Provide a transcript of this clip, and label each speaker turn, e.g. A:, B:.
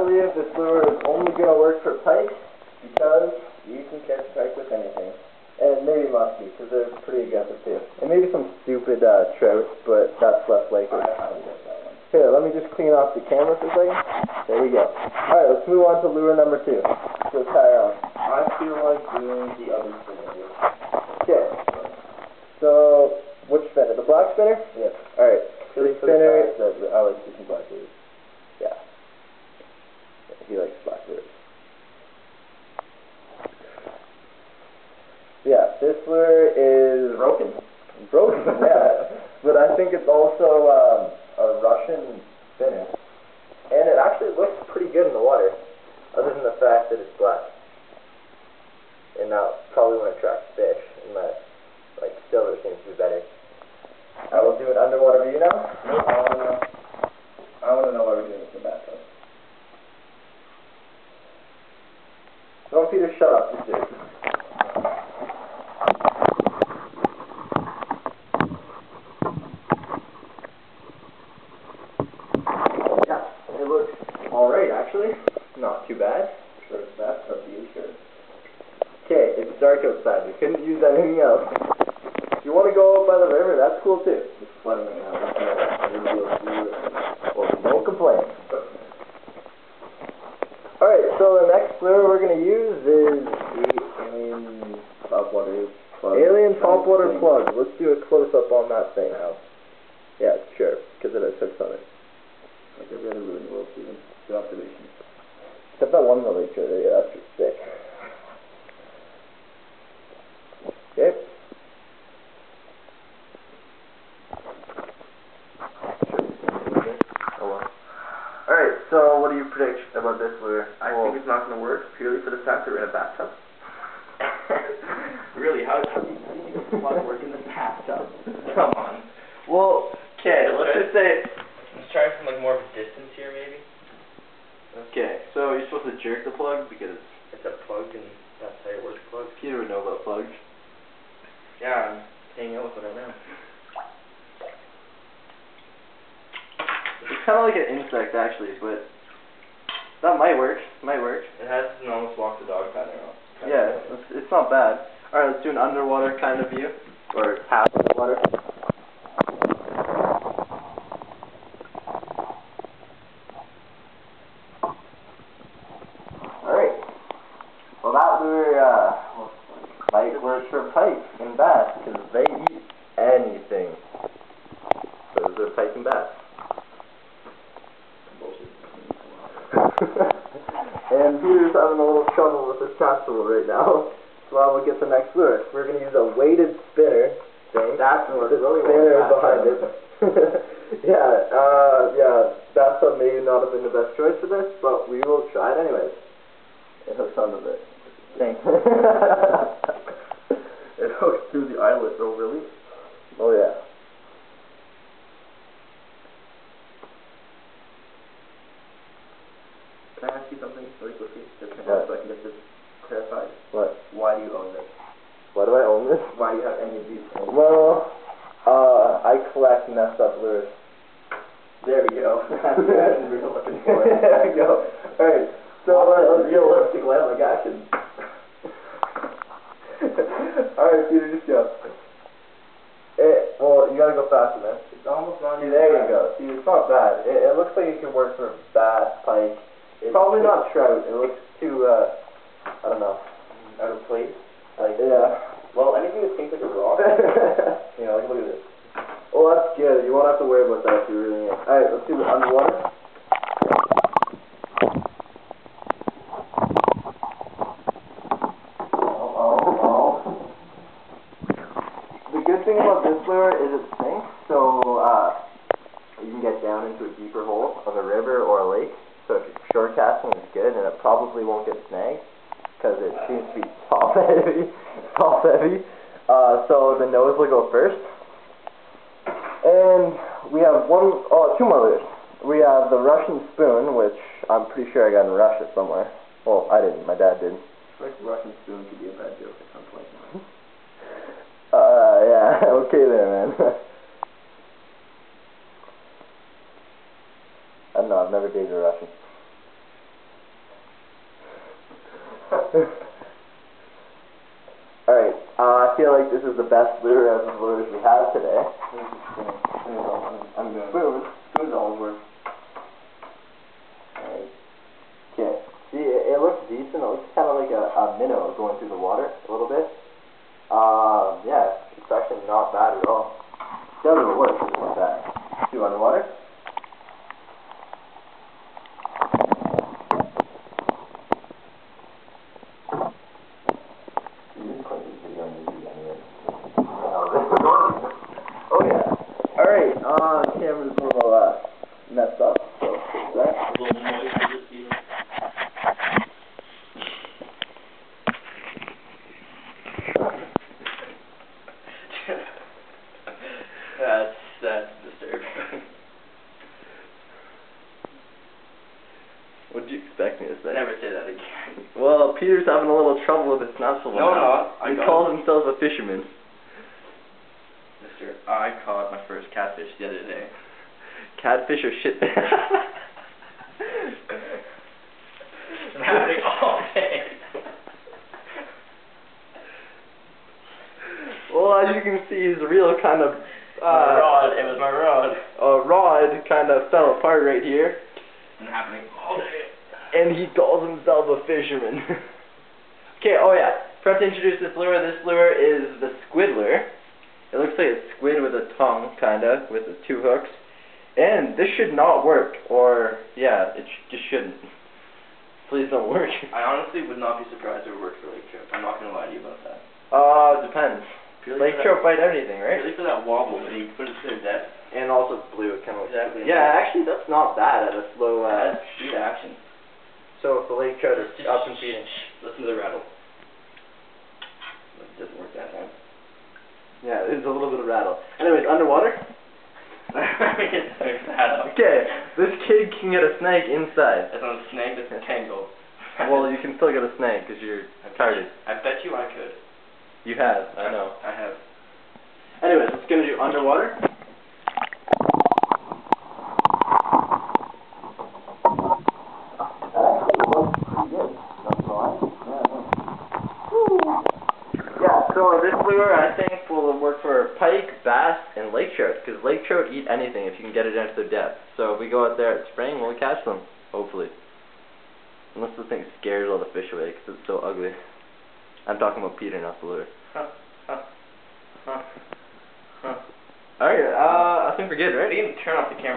A: believe this lure is only going to work for pike because you can catch pike with anything. And maybe muskie, because they're pretty aggressive too. And maybe some stupid trout, but that's less likely. Here, let me just clean off the camera for a second. There we go. Alright, let's move on to lure number 2. So tie on.
B: I feel like doing the other spinner here.
A: Okay. So, which spinner? The black spinner?
B: Yes.
A: Alright. So the spinner...
B: I like using black lures.
A: Yeah. He likes black lures. Yeah, this lure is...
B: Broken.
A: Broken, yeah. But I think it's also a Russian spinner. And it actually looks pretty good in the water, other than the fact that it's black. And that probably won't attract fish, unless, like, silver seems to be better. I will do an underwater view now.
B: Nope, I want to know why we're doing this in the bathtub.
A: Don't Peter, shut up, just do it. Yeah, it looks alright actually. Not too bad.
B: Sure, it's bathtub view, sure.
A: Okay, it's dark outside. We couldn't use anything else. If you want to go up by the river, that's cool too.
B: It's flooding right now.
A: Well, don't complain. Alright, so the next lure we're going to use is the Alien
B: Topwater plug.
A: Alien topwater plug. Let's do a close-up on that thing now. Yeah, sure, because it has hooks on it.
B: Like every other lure in the world, Steven. Good observation.
A: Except that one really good. Yeah, that's just sick. Okay. Alright, so what do you predict about this lure?
B: I think it's not going to work purely for the fact that we're in a bathtub. Really, how do you think this plug work in the bathtub? Come on.
A: Well, okay, let's just say...
C: Let's try from like more of a distance here, maybe.
A: Okay, so you're supposed to jerk the plug because
C: It's a plug, and that's how it works. Plug.
A: Peter would know about plugs.
C: Yeah, I'm hanging out with it right now.
A: It's kind of like an insect actually, but that might work. Might work.
C: It has an almost walk the dog pattern on.
A: Yeah, it's not bad. Alright, let's do an underwater kind of view. Or half underwater. Alright. Well, that lure, might work for pike and bass, because they eat anything. So those are pike and bass. And Peter's having a little trouble with his casserole right now. So I will get the next lure. We're going to use a weighted spinner thing.
B: That's what
A: the
B: really
A: spinner
B: wants
A: behind it. Yeah, bathtub may not have been the best choice for this, but we will try it anyways.
B: It hooks onto the thing.
A: It hooks through the eyelet. Oh, really? Oh, yeah.
B: Can I ask you something really quickly? So
A: What?
B: I can get this clarified.
A: What?
B: Why do you own this?
A: Why do I own this?
B: Why do you have any of these things?
A: Well, I collect messed up lures.
B: There we go. That's the action we were looking for.
A: There we go. Alright, so let's go.
B: Realistic like action.
A: Alright, Peter, just go. Well, you gotta go faster, man.
B: It's almost not
A: See,
B: even
A: there you
B: bad.
A: go. See, it's not bad. It looks like it could work for bass, pike.
B: It's
A: Probably not trout. It looks too, I don't know.
B: Out of place. Like,
A: Yeah.
B: well, anything that seems like a rock.
A: You know, like, look at this. Well, that's good. You won't have to worry about that if you really need. Alright, let's do the underwater. The good thing about this lure is it sinks, so you can get down into a deeper hole of a river or a lake. So if you're shore casting, it's good, and it probably won't get snagged because it seems to be top heavy. Top heavy. So the nose will go first. And we have two more lures. We have the Russian spoon, which I'm pretty sure I got in Russia somewhere. Well, I didn't. My dad did.
B: Like Russian spoon could be a bad joke at some point.
A: Yeah. Okay there, man. I don't know. I've never dated a Russian. was the best lure out of the lures we have today.
B: I'm good. Spoons always work.
A: Okay. See, it looks decent. It looks kind of like a minnow going through the water a little bit. Yeah, it's actually not bad at all. It doesn't work, it's not bad. See you underwater? Oh yeah. Alright, camera's a little messed up, so fix that.
C: A little moist for this season. That's disturbing.
A: What did you expect me to say?
C: Never say that again.
A: Well, Peter's having a little trouble with his snorkel
C: No,
A: now.
C: no,
A: He calls himself a fisherman.
C: Mister, I caught my first catfish the other day.
A: Catfish or shit?
C: It's happening all day.
A: Well, as you can see, his reel kind of
C: My rod, it was my rod.
A: rod kind of fell apart right here,
C: It's happening all day.
A: and he calls himself a fisherman. Okay, oh yeah, forgot to introduce this lure. This lure is the squid lure. It looks like a squid with a tongue, kinda, with the two hooks. And this should not work, or, yeah, it just shouldn't. Please don't work.
C: I honestly would not be surprised if it worked for Lake Trout. I'm not gonna lie to you about that.
A: Depends.
C: Purely
A: Lake
C: for
A: trout bite everything, right?
C: Really for that wobble, but you put it to their depth.
A: And also blue, kind of.
C: Exactly.
A: Yeah, actually, that's not bad at a slow.
C: That's speed action.
A: So if the lake trout is
C: Just
A: up and feeding.
C: Listen to the rattle. It doesn't work that time.
A: Yeah, there's a little bit of rattle. Anyways, underwater. Okay, this kid can get a snake inside.
C: That's not a snake, that's a tangle.
A: Well, you can still get a snake because you're retarded.
C: I bet you I could.
A: You have, I know.
C: I have.
A: Anyways, let's gonna do underwater. Yeah, so this lure I think will work for pike, bass, and lake trout, because lake trout eat anything if you can get it into their depth. So if we go out there at spring, we'll catch them, hopefully. Unless the thing scares all the fish away, because it's so ugly. I'm talking about Peter, not the lure. Alright, I think we're good, right?
C: We can turn off the camera.